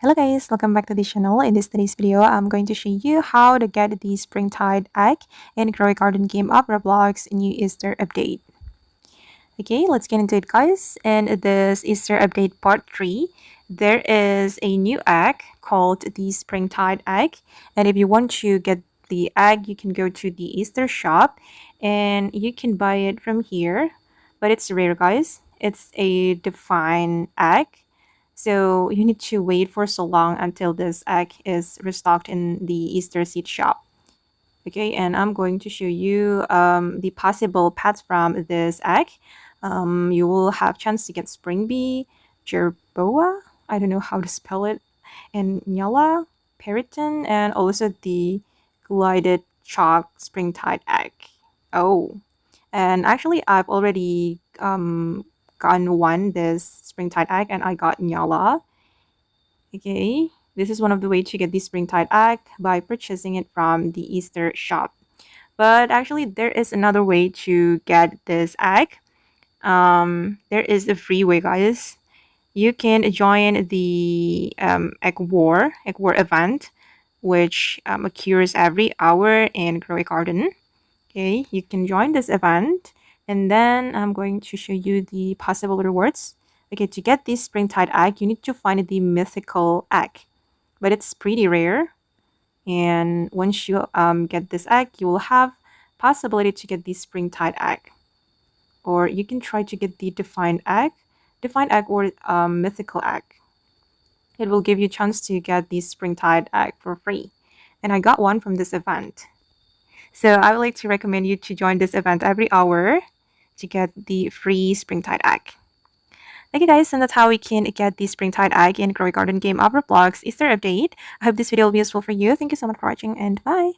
Hello guys, welcome back to the channel. In today's video, I'm going to show you how to get the Springtide Egg in Grow a Garden game of Roblox new Easter update. Okay, let's get into it guys. In this Easter update part 3, there is a new egg called the Springtide Egg. And if you want to get the egg, you can go to the Easter shop and you can buy it from here. But it's rare guys. It's a defined egg. So you need to wait for so long until this egg is restocked in the Easter seed shop. Okay, and I'm going to show you the possible pets from this egg. You will have chance to get spring bee, jerboa, I don't know how to spell it, and nyala, periton, and also the glided chalk springtide egg. Oh, and actually I've already gotten this springtide egg and I got nyala. Okay, this is one of the way to get the springtide egg by purchasing it from the Easter shop. But actually there is another way to get this egg. There is a free way guys. You can join the egg war event, which occurs every hour in Grow a Garden. Okay, you can join this event and then I'm going to show you the possible rewards. Okay, to get this springtide egg, you need to find the mythical egg, but it's pretty rare. And once you get this egg, you will have possibility to get the springtide egg. Or you can try to get the defined egg or mythical egg. It will give you a chance to get the springtide egg for free. And I got one from this event. So I would like to recommend you to join this event every hour to get the free springtide egg. Okay guys, and that's how we can get the springtide egg in Grow a Garden game of Roblox Easter update. I hope this video will be useful for you. Thank you so much for watching and bye!